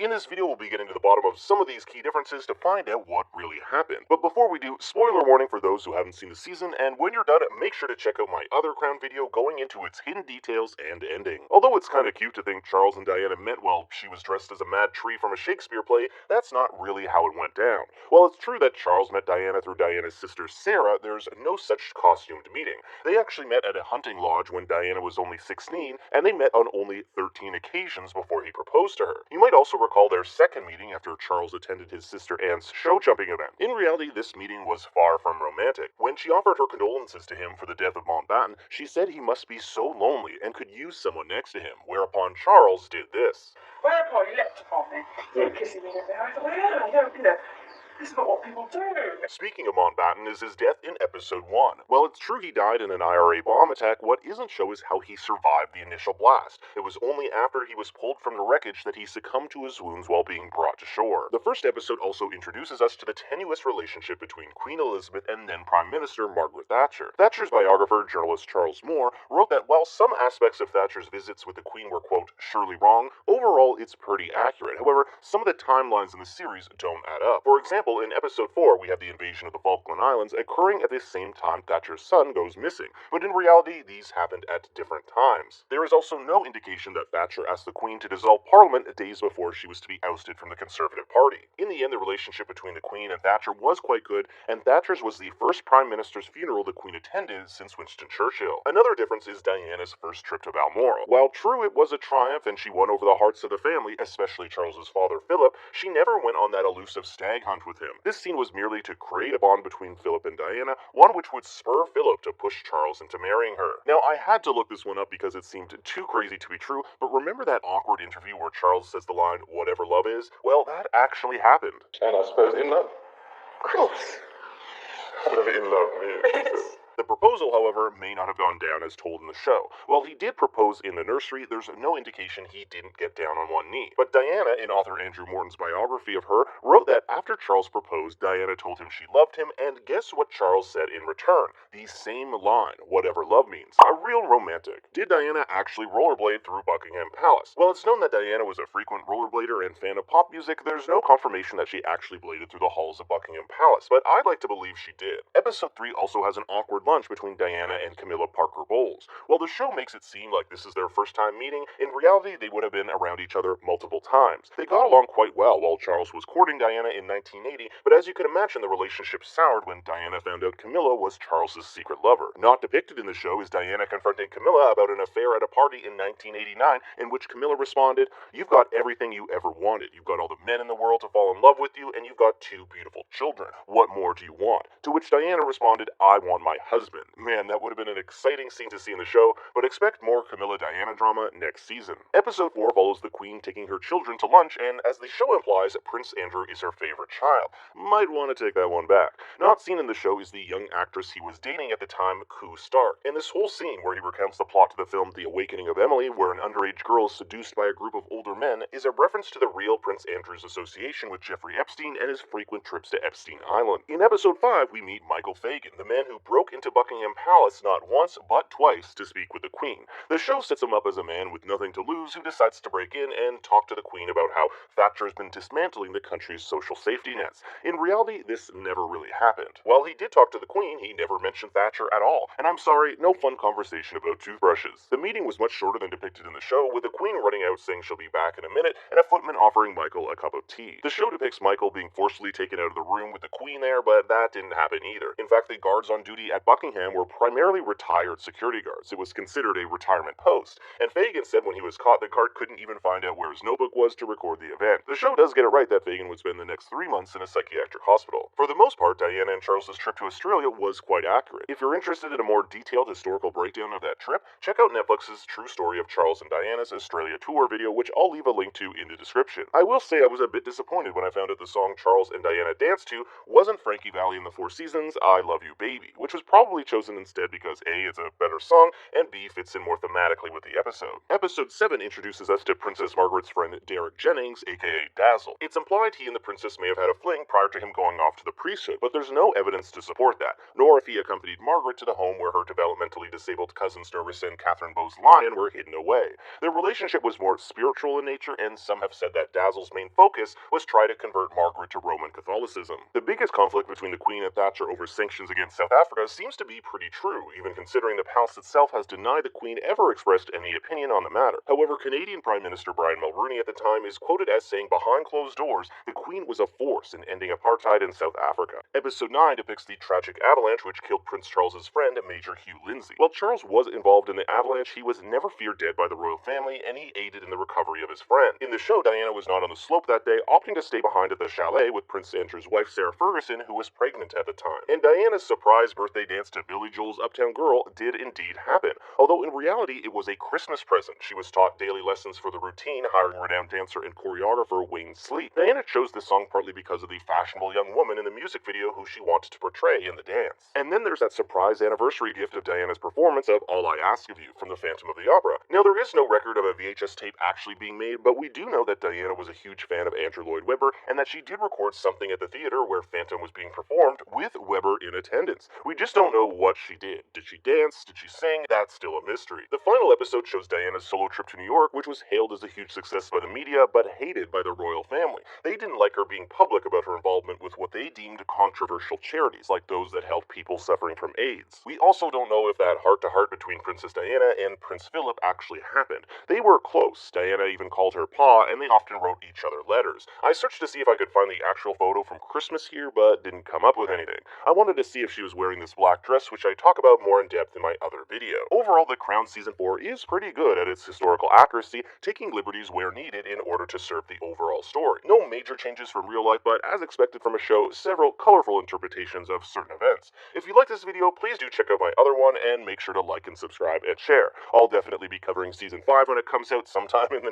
In this video, we'll be getting to the bottom of some of these key differences to find out what really happened. But before we do, spoiler warning for those who haven't seen the season, and when you're done, make sure to check out my other Crown video going into its hidden details and ending. Although it's kind of cute to think Charles and Diana met while she was dressed as a mad tree from a Shakespeare play, that's not really how it went down. While it's true that Charles met Diana through Diana's sister Sarah, there's no such costumed meeting. They actually met at a hunting lodge when Diana was only 16, and they met on only 13 occasions before he proposed to her. You might also recall their second meeting after Charles attended his sister Anne's show jumping event. In reality, this meeting was far from romantic. When she offered her condolences to him for the death of Mountbatten, she said he must be so lonely and could use someone next to him, whereupon Charles did this. Whereupon he leapt upon me, kissing me in the eye. I thought, well, this is not what people do. Speaking of Mountbatten is his death in episode 1. While it's true he died in an IRA bomb attack, what isn't shown is how he survived the initial blast. It was only after he was pulled from the wreckage that he succumbed to his wounds while being brought to shore. The first episode also introduces us to the tenuous relationship between Queen Elizabeth and then Prime Minister Margaret Thatcher. Thatcher's biographer, journalist Charles Moore, wrote that while some aspects of Thatcher's visits with the Queen were, quote, surely wrong, overall it's pretty accurate. However, some of the timelines in the series don't add up. For example, in episode 4, we have the invasion of the Falkland Islands occurring at the same time Thatcher's son goes missing, but in reality, these happened at different times. There is also no indication that Thatcher asked the Queen to dissolve Parliament days before she was to be ousted from the Conservative Party. In the end, the relationship between the Queen and Thatcher was quite good, and Thatcher's was the first Prime Minister's funeral the Queen attended since Winston Churchill. Another difference is Diana's first trip to Balmoral. While true it was a triumph and she won over the hearts of the family, especially Charles's father Philip, she never went on that elusive stag hunt with him. This scene was merely to create a bond between Philip and Diana, one which would spur Philip to push Charles into marrying her. Now, I had to look this one up because it seemed too crazy to be true, but remember that awkward interview where Charles says the line, "Whatever love is"? Well, that actually happened. And I suppose in love. Of course. Whatever in love means. The proposal, however, may not have gone down as told in the show. While he did propose in the nursery, there's no indication he didn't get down on one knee. But Diana, in author Andrew Morton's biography of her, wrote that after Charles proposed, Diana told him she loved him, and guess what Charles said in return? The same line, "Whatever love means." A real romantic. Did Diana actually rollerblade through Buckingham Palace? While it's known that Diana was a frequent rollerblader and fan of pop music, there's no confirmation that she actually bladed through the halls of Buckingham Palace, but I'd like to believe she did. Episode 3 also has an awkward lunch between Diana and Camilla Parker Bowles. While the show makes it seem like this is their first time meeting, in reality they would have been around each other multiple times. They got along quite well while Charles was courting Diana in 1980, but as you can imagine, the relationship soured when Diana found out Camilla was Charles's secret lover. Not depicted in the show is Diana confronting Camilla about an affair at a party in 1989, in which Camilla responded, "You've got everything you ever wanted. You've got all the men in the world to fall in love with you, and you've got 2 beautiful children. What more do you want?" To which Diana responded, "I want my husband." Man, that would have been an exciting scene to see in the show, but expect more Camilla-Diana drama next season. Episode 4 follows the Queen taking her children to lunch, and as the show implies, Prince Andrew is her favorite child. Might want to take that one back. Not seen in the show is the young actress he was dating at the time, Koo Stark. And this whole scene where he recounts the plot to the film The Awakening of Emily, where an underage girl is seduced by a group of older men, is a reference to the real Prince Andrew's association with Jeffrey Epstein and his frequent trips to Epstein Island. In episode 5, we meet Michael Fagan, the man who broke into Buckingham Palace not once, but twice to speak with the Queen. The show sets him up as a man with nothing to lose who decides to break in and talk to the Queen about how Thatcher has been dismantling the country's social safety nets. In reality, this never really happened. While he did talk to the Queen, he never mentioned Thatcher at all. And I'm sorry, no fun conversation about toothbrushes. The meeting was much shorter than depicted in the show, with the Queen running out saying she'll be back in a minute, and a footman offering Michael a cup of tea. The show depicts Michael being forcefully taken out of the room with the Queen there, but that didn't happen either. In fact, the guards on duty at Buckingham were primarily retired security guards. It was considered a retirement post, and Fagan said when he was caught, the guard couldn't even find out where his notebook was to record the event. The show does get it right that Fagan would spend the next 3 months in a psychiatric hospital. For the most part, Diana and Charles's trip to Australia was quite accurate. If you're interested in a more detailed historical breakdown of that trip, check out Netflix's True Story of Charles and Diana's Australia Tour video, which I'll leave a link to in the description. I will say I was a bit disappointed when I found out the song Charles and Diana danced to wasn't Frankie Valli in the Four Seasons' I Love You Baby, which was probably probably chosen instead because A, it's a better song, and B, fits in more thematically with the episode. Episode 7 introduces us to Princess Margaret's friend Derek Jennings, aka Dazzle. It's implied he and the princess may have had a fling prior to him going off to the priesthood, but there's no evidence to support that, nor if he accompanied Margaret to the home where her developmentally disabled cousins Nerissa and Catherine Bowes Lyon were hidden away. Their relationship was more spiritual in nature, and some have said that Dazzle's main focus was try to convert Margaret to Roman Catholicism. The biggest conflict between the Queen and Thatcher over sanctions against South Africa seems to be pretty true, even considering the palace itself has denied the Queen ever expressed any opinion on the matter. However, Canadian Prime Minister Brian Mulroney at the time is quoted as saying behind closed doors, the Queen was a force in ending apartheid in South Africa. Episode 9 depicts the tragic avalanche which killed Prince Charles's friend, Major Hugh Lindsay. While Charles was involved in the avalanche, he was never feared dead by the royal family, and he aided in the recovery of his friend. In the show, Diana was not on the slope that day, opting to stay behind at the chalet with Prince Andrew's wife, Sarah Ferguson, who was pregnant at the time. And Diana's surprise birthday dance to Billy Joel's Uptown Girl did indeed happen, although in reality it was a Christmas present. She was taught daily lessons for the routine, hiring renowned dancer and choreographer Wayne Sleep. Diana chose this song partly because of the fashionable young woman in the music video who she wanted to portray in the dance. And then there's that surprise anniversary gift of Diana's performance of All I Ask of You from the Phantom of the Opera. Now, there is no record of a VHS tape actually being made, but we do know that Diana was a huge fan of Andrew Lloyd Webber, and that she did record something at the theater where Phantom was being performed with Webber in attendance. We just don't know what she did. Did she dance? Did she sing? That's still a mystery. The final episode shows Diana's solo trip to New York, which was hailed as a huge success by the media, but hated by the royal family. They didn't like her being public about her involvement with what they deemed controversial charities, like those that help people suffering from AIDS. We also don't know if that heart-to-heart between Princess Diana and Prince Philip actually happened. They were close. Diana even called her Pa, and they often wrote each other letters. I searched to see if I could find the actual photo from Christmas here, but didn't come up with anything. I wanted to see if she was wearing this black dress, which I talk about more in depth in my other video. Overall, The Crown Season 4 is pretty good at its historical accuracy, taking liberties where needed in order to serve the overall story. No major changes from real life, but as expected from a show, several colorful interpretations of certain events. If you like this video, please do check out my other one, and make sure to like and subscribe and share. I'll definitely be covering Season 5 when it comes out sometime in the